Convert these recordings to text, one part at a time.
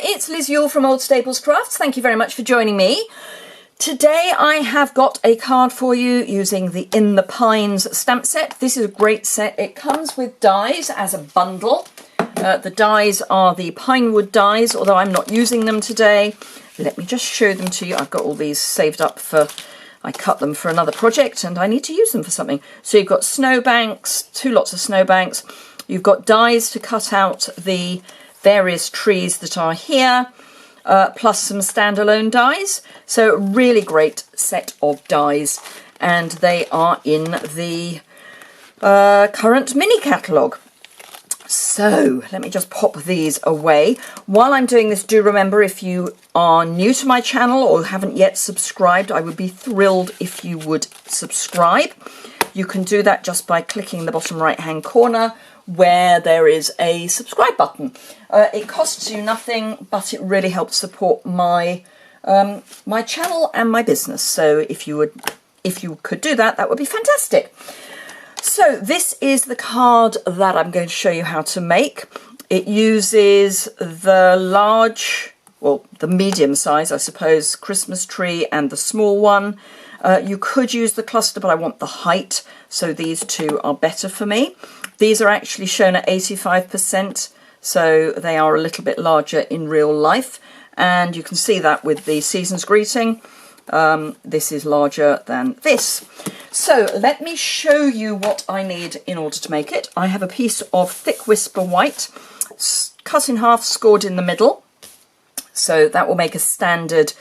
it's Liz Yuille from Old Staples Crafts. Thank you very much for joining me. Today I have got a card for you using the In the Pines stamp set. This is a great set. It comes with dies as a bundle. The dies are the pinewood dies, although I'm not using them today. Let me just show them to you. I've got all these saved up for, I cut them for another project and I need to use them for something. So you've got snowbanks, two lots of snowbanks. You've got dies to cut out the various trees that are here, plus some standalone dies. So a really great set of dies, and they are in the current mini catalogue. So let me just pop these away. While I'm doing this, do remember, if you are new to my channel or haven't yet subscribed, I would be thrilled if you would subscribe. You can do that just by clicking the bottom right hand corner where there is a subscribe button. It costs you nothing, but it really helps support my my channel and my business. So if you could do that, that would be fantastic. So this is the card that I'm going to show you how to make. It uses the large, well, the medium size, I suppose, Christmas tree and the small one. You could use the cluster, but I want the height, so these two are better for me. These are actually shown at 85%, so they are a little bit larger in real life. And you can see that with the season's greeting. This is larger than this. So let me show you what I need in order to make it. I have a piece of thick Whisper White, cut in half, scored in the middle. So that will make a standard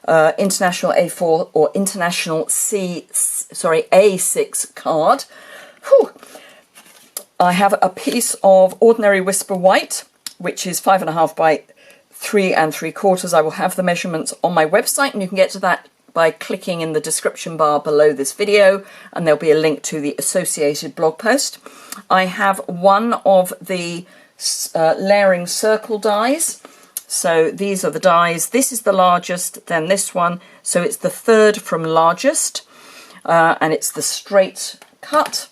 International A4 or International A6 card. Whew. I have a piece of ordinary Whisper White, which is 5.5 by 3 3/4. I will have the measurements on my website, and you can get to that by clicking in the description bar below this video, and there'll be a link to the associated blog post. I have one of the layering circle dies. So these are the dies. This is the largest, then this one. So it's the third from largest, and it's the straight cut.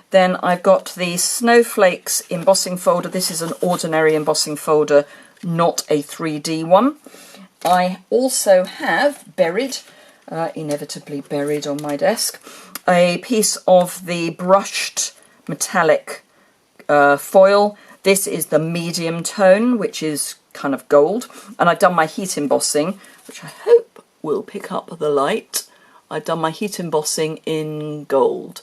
Then I've got the Snowflakes embossing folder. This is an ordinary embossing folder, not a 3D one. I also have buried, inevitably buried on my desk, a piece of the brushed metallic foil. This is the medium tone, which is kind of gold. And I've done my heat embossing, which I hope will pick up the light. I've done my heat embossing in gold.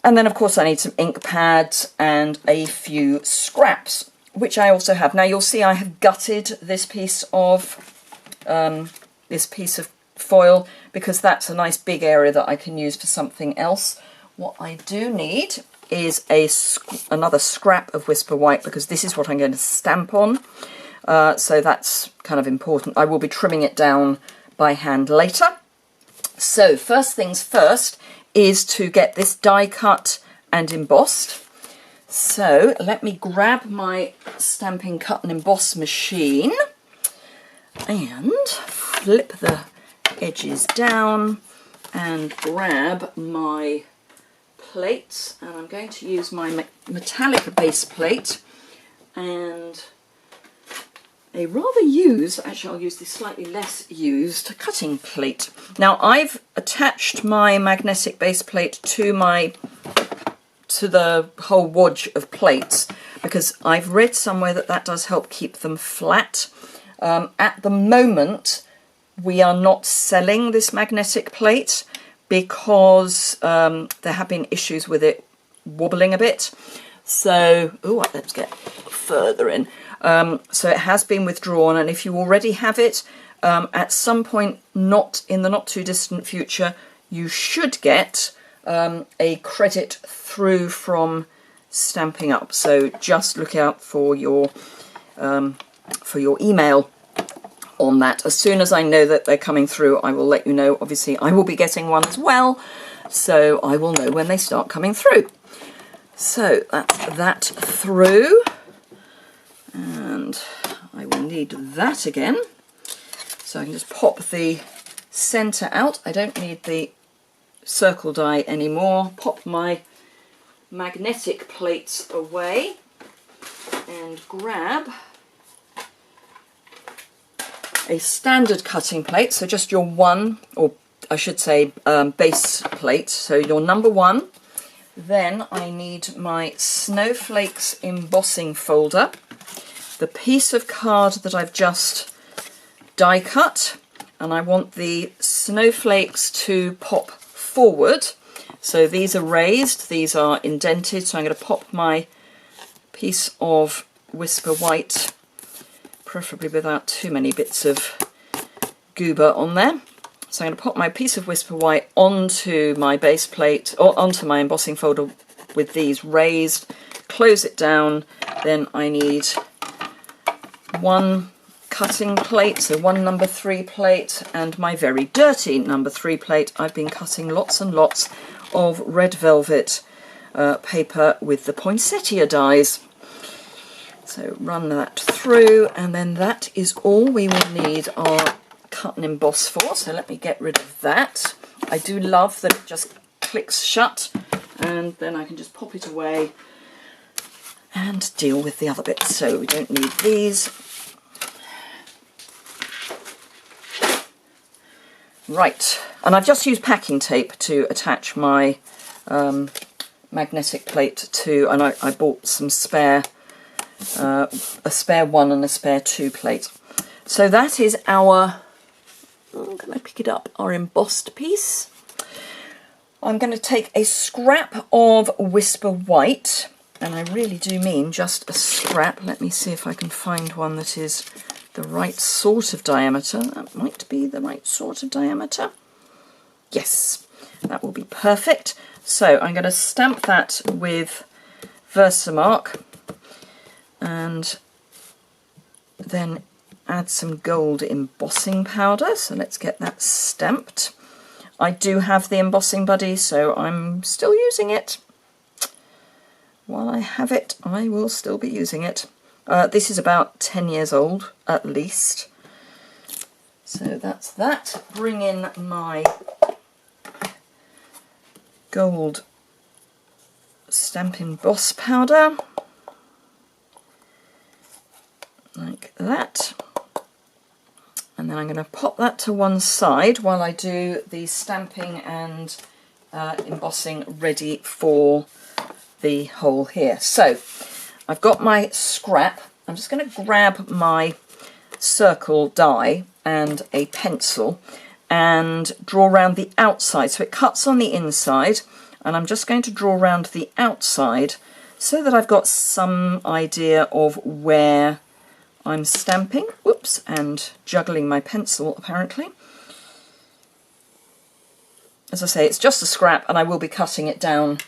And then, of course, I need some ink pads and a few scraps, which I also have. Now, you'll see I have gutted this piece of foil because that's a nice big area that I can use for something else. What I do need is another scrap of Whisper White, because this is what I'm going to stamp on. So that's kind of important. I will be trimming it down by hand later. So first things first is to get this die cut and embossed. So let me grab my Stampin' Cut and Emboss machine and flip the edges down and grab my plates. And I'm going to use my metallic base plate and a rather used, actually I'll use this slightly less used cutting plate. Now I've attached my magnetic base plate to the whole wodge of plates because I've read somewhere that that does help keep them flat. At the moment we are not selling this magnetic plate because there have been issues with it wobbling a bit. So, let's get further in. So it has been withdrawn, and if you already have it, at some point, not in the not too distant future, you should get a credit through from Stampin' Up. So just look out for your email on that. As soon as I know that they're coming through, I will let you know. Obviously, I will be getting one as well, so I will know when they start coming through. So that's that through. And I will need that again. So I can just pop the centre out. I don't need the circle die anymore. Pop my magnetic plates away and grab a standard cutting plate, so just your one, or I should say base plate, so your number 1. Then I need my Snowflakes embossing folder, the piece of card that I've just die cut, and I want the snowflakes to pop forward. So these are raised, these are indented, so I'm going to pop my piece of Whisper White, preferably without too many bits of goober on there. So I'm going to pop my piece of Whisper White onto my base plate, or onto my embossing folder with these raised, close it down. Then I need one cutting plate, so one number 3 plate, and my very dirty number 3 plate. I've been cutting lots and lots of red velvet paper with the poinsettia dies. So run that through, and then that is all we will need our cut and emboss for. So let me get rid of that. I do love that it just clicks shut, and then I can just pop it away and deal with the other bits. So we don't need these. Right, and I've just used packing tape to attach my magnetic plate to, and I bought some spare, a spare 1 and a spare 2 plate. So that is our, can I pick it up, our embossed piece. I'm going to take a scrap of Whisper White, and I really do mean just a scrap. Let me see if I can find one that is the right sort of diameter. That might be the right sort of diameter. Yes, that will be perfect. So I'm going to stamp that with Versamark and then add some gold embossing powder. So let's get that stamped. I do have the embossing buddy, so I'm still using it. While I have it, I will still be using it. This is about 10 years old, at least. So that's that. Bring in my gold stamp emboss powder, like that. And then I'm going to pop that to one side while I do the stamping and embossing ready for the hole here. So I've got my scrap. I'm just going to grab my circle die and a pencil and draw around the outside. So it cuts on the inside, and I'm just going to draw around the outside so that I've got some idea of where I'm stamping. Whoops, and juggling my pencil apparently. As I say, it's just a scrap, and I will be cutting it down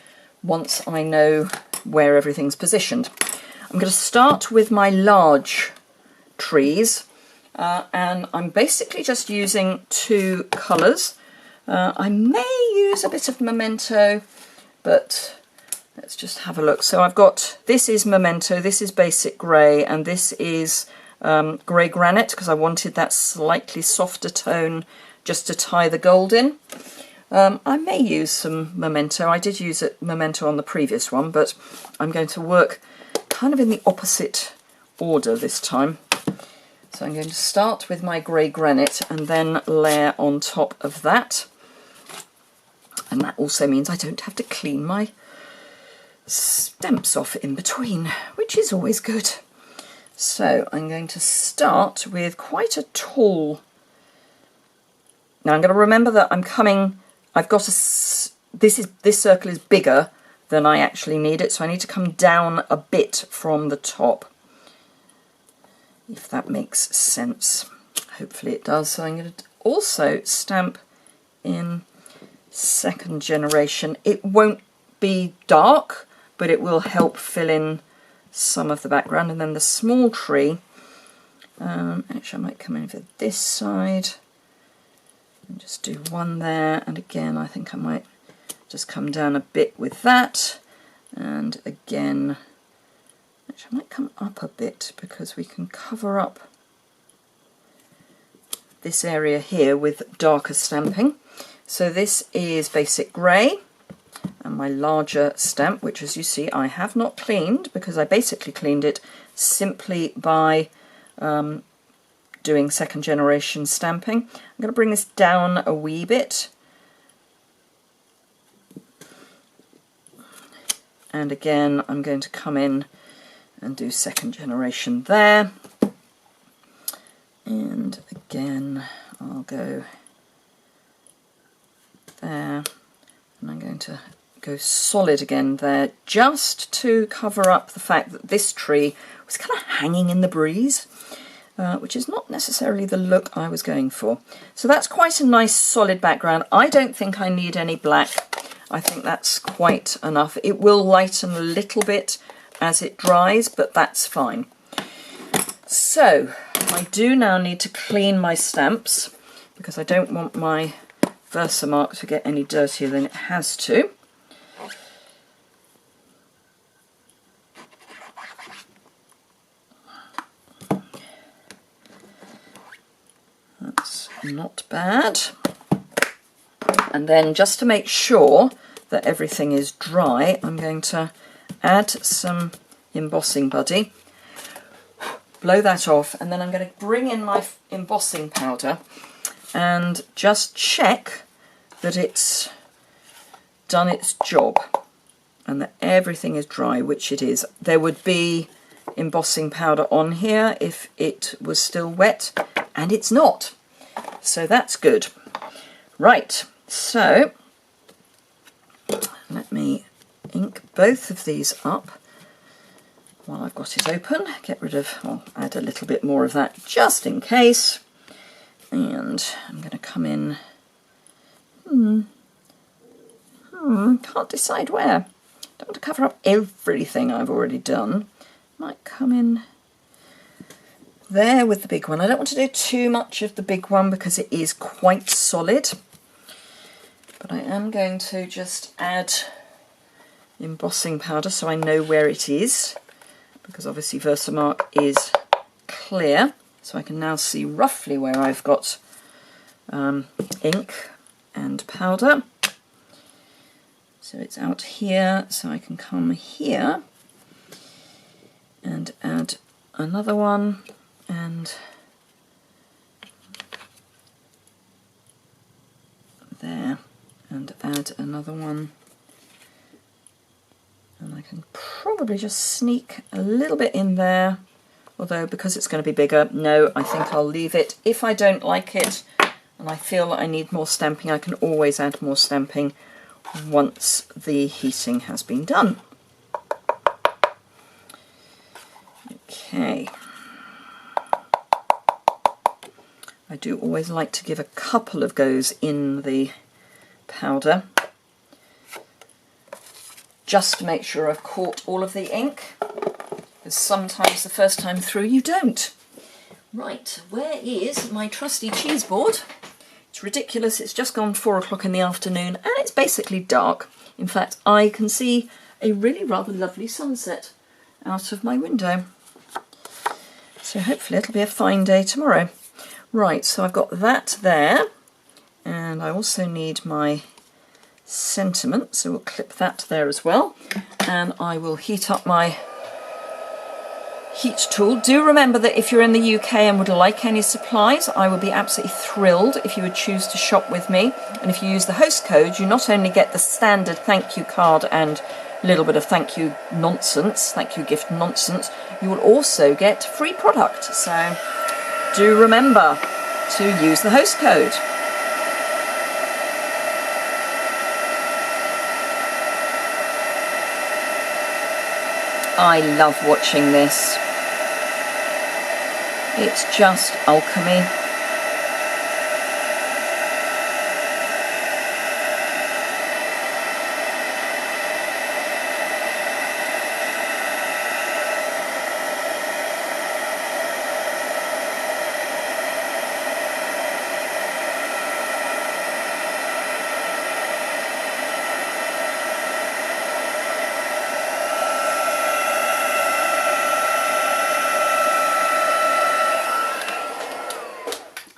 once I know where everything's positioned. I'm going to start with my large trees, and I'm basically just using 2 colours. I may use a bit of Memento, but let's just have a look. So I've got, this is Memento, this is basic grey, and this is grey granite, because I wanted that slightly softer tone just to tie the gold in. I may use some Memento. I did use Memento on the previous one, but I'm going to work kind of in the opposite order this time. So I'm going to start with my grey granite and then layer on top of that. And that also means I don't have to clean my stamps off in between, which is always good. So I'm going to start with quite a tall... Now I'm going to remember that I'm coming... I've got a... This circle is bigger than I actually need it, so I need to come down a bit from the top, if that makes sense. Hopefully it does. So I'm going to also stamp in second generation. It won't be dark, but it will help fill in some of the background. And then the small tree, actually I might come over this side and just do one there, and again I think I might just come down a bit with that, and again actually I might come up a bit because we can cover up this area here with darker stamping. So this is basic grey, and my larger stamp, which as you see I have not cleaned because I basically cleaned it simply by doing second generation stamping. I'm going to bring this down a wee bit. And again, I'm going to come in and do second generation there. And again, I'll go there. And I'm going to go solid again there, just to cover up the fact that this tree was kind of hanging in the breeze, which is not necessarily the look I was going for. So that's quite a nice solid background. I don't think I need any black. I think that's quite enough. It will lighten a little bit as it dries, but that's fine. So I do now need to clean my stamps because I don't want my Versamark to get any dirtier than it has to. That's not bad. And then just to make sure that everything is dry, I'm going to add some embossing buddy, blow that off, and then I'm going to bring in my embossing powder and just check that it's done its job and that everything is dry, which it is. There would be embossing powder on here if it was still wet, and it's not. So that's good. Right, so let me ink both of these up while I've got it open. Get rid of, I'll add a little bit more of that just in case. And I'm going to come in, can't decide where. Don't want to cover up everything I've already done. Might come in there with the big one. I don't want to do too much of the big one because it is quite solid. But I am going to just add embossing powder so I know where it is, because obviously Versamark is clear, so I can now see roughly where I've got ink and powder. So it's out here, so I can come here and add another one, and there, and add another one. And I can probably just sneak a little bit in there, although because it's going to be bigger, no, I think I'll leave it. If I don't like it and I feel that I need more stamping, I can always add more stamping once the heating has been done. Okay. I do always like to give a couple of goes in the powder, just to make sure I've caught all of the ink, because sometimes the first time through you don't. Right, where is my trusty cheese board? It's ridiculous, it's just gone 4 o'clock in the afternoon and it's basically dark. In fact, I can see a really rather lovely sunset out of my window. So hopefully it'll be a fine day tomorrow. Right, so I've got that there, and I also need my sentiment, so we'll clip that there as well, and I will heat up my heat tool. Do remember that if you're in the UK and would like any supplies, I would be absolutely thrilled if you would choose to shop with me, and if you use the host code, you not only get the standard thank you card and a little bit of thank you nonsense, thank you gift nonsense, you will also get free product. So do remember to use the host code. I love watching this. It's just alchemy.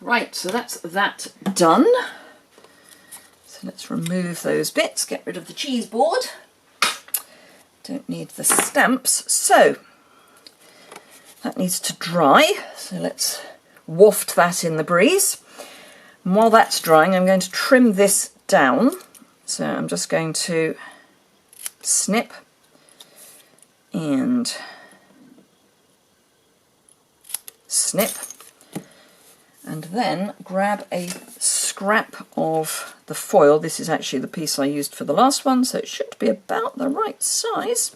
Right, so that's that done. So let's remove those bits, get rid of the cheese board. Don't need the stamps. So that needs to dry. So let's waft that in the breeze. And while that's drying, I'm going to trim this down. So I'm just going to snip and snip, and then grab a scrap of the foil. This is actually the piece I used for the last one, so it should be about the right size,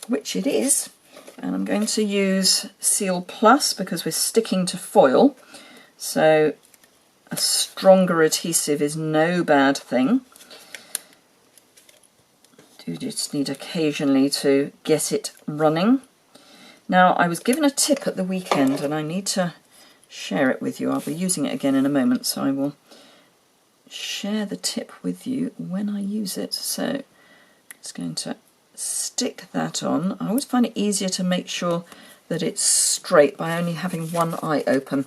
which it is. And I'm going to use Seal Plus because we're sticking to foil, so a stronger adhesive is no bad thing. You just need occasionally to get it running. Now, I was given a tip at the weekend and I need to share it with you. I'll be using it again in a moment, so I will share the tip with you when I use it. So I'm just going to stick that on. I always find it easier to make sure that it's straight by only having one eye open.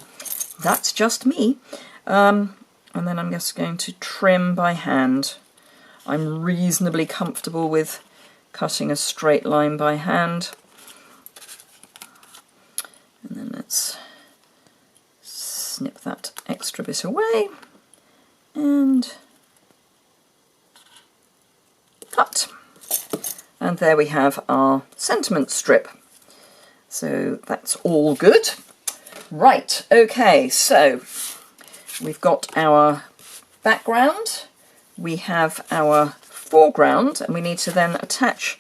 That's just me. And then I'm just going to trim by hand. I'm reasonably comfortable with cutting a straight line by hand. And then let's snip that extra bit away and cut. And there we have our sentiment strip. So that's all good. Right, okay, so we've got our background, we have our foreground, and we need to then attach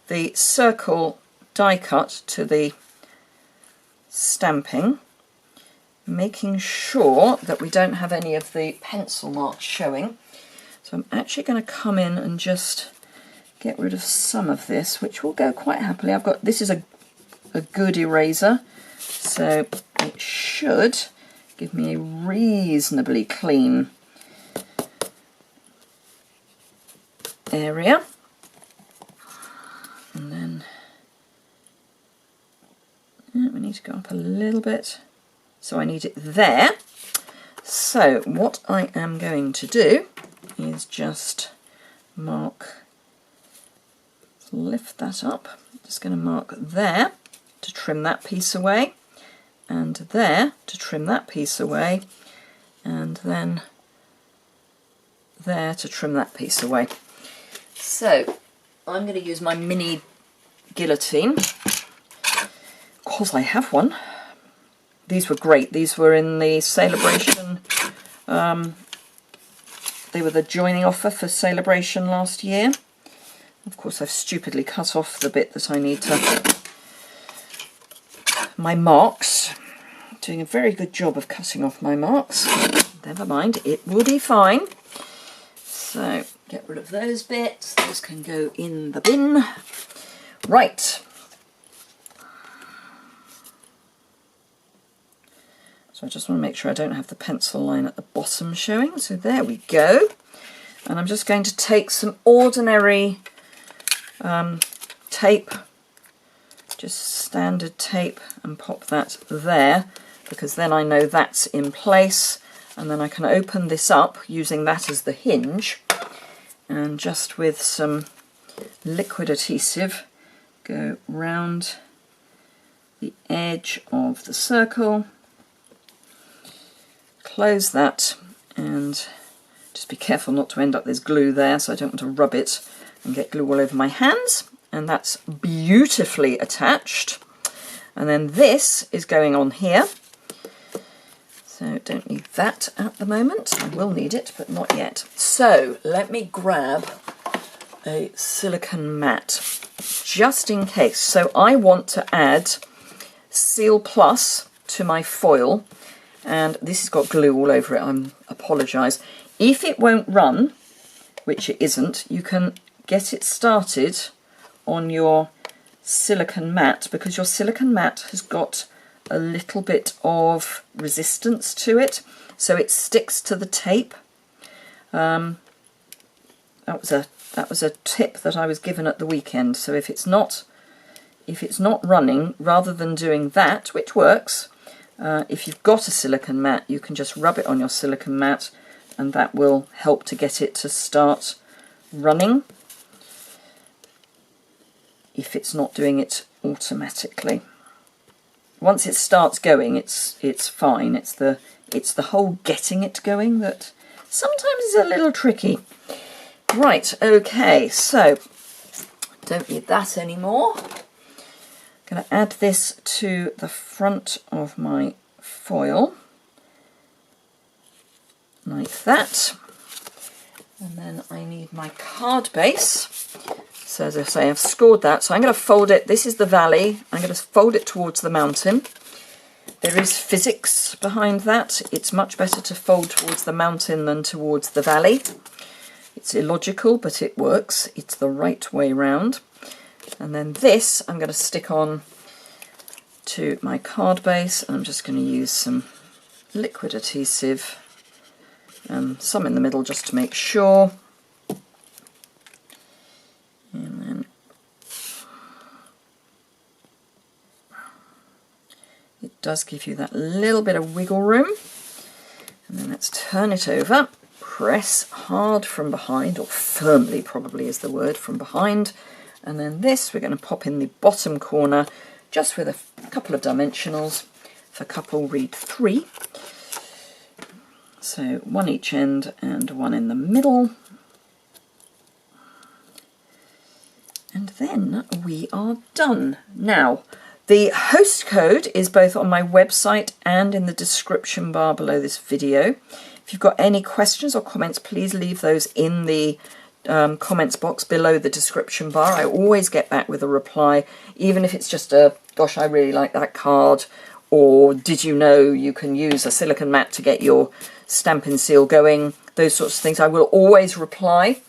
the circle die cut to the stamping, making sure that we don't have any of the pencil marks showing. So I'm actually going to come in and just get rid of some of this, which will go quite happily. I've got, this is a good eraser, so it should give me a reasonably clean area. And then we need to go up a little bit, so I need it there. So what I am going to do is just mark, lift that up, just going to mark there to trim that piece away, and there to trim that piece away, and then there to trim that piece away. So I'm going to use my mini guillotine, because I have one. These were great. These were in the Celebration, they were the joining offer for Celebration last year. Of course, I've stupidly cut off the bit that I need to, my marks. Doing a very good job of cutting off my marks. Never mind, it will be fine. So get rid of those bits. Those can go in the bin. Right. So I just want to make sure I don't have the pencil line at the bottom showing. So there we go. And I'm just going to take some ordinary tape, just standard tape, and pop that there, because then I know that's in place, and then I can open this up using that as the hinge, and just with some liquid adhesive go round the edge of the circle, close that, and just be careful not to end up, there's glue there, so I don't want to rub it and get glue all over my hands. And that's beautifully attached. And then this is going on here. So don't need that at the moment. I will need it, but not yet. So let me grab a silicone mat, just in case. So I want to add Seal Plus to my foil, and this has got glue all over it. I apologise. If it won't run, which it isn't, you can get it started on your silicone mat, because your silicone mat has got a little bit of resistance to it, so it sticks to the tape. That was a tip that I was given at the weekend. So if it's not running, rather than doing that, which works, if you've got a silicone mat, you can just rub it on your silicone mat, and that will help to get it to start running if it's not doing it automatically. once it starts going, it's fine. It's the whole getting it going that sometimes is a little tricky. Right, okay, so don't need that anymore. I'm going to add this to the front of my foil, like that. And then I need my card base. So as I say, I've scored that. So I'm going to fold it. This is the valley. I'm going to fold it towards the mountain. There is physics behind that. It's much better to fold towards the mountain than towards the valley. It's illogical, but it works. It's the right way round. And then this I'm going to stick on to my card base. I'm just going to use some liquid adhesive, some in the middle just to make sure. And then it does give you that little bit of wiggle room. And then let's turn it over. Press hard from behind, or firmly probably is the word, from behind. And then this we're going to pop in the bottom corner just with a couple of dimensionals for couple read 3. So one each end and one in the middle. And then we are done. Now, the host code is both on my website and in the description bar below this video. If you've got any questions or comments, please leave those in the comments box below the description bar. I always get back with a reply, even if it's just a, gosh, I really like that card, or did you know you can use a silicone mat to get your Stampin' Seal going, those sorts of things. I will always reply.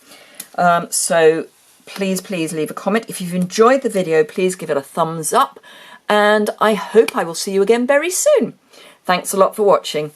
So please leave a comment. If you've enjoyed the video, please give it a thumbs up, and I hope I will see you again very soon. Thanks a lot for watching.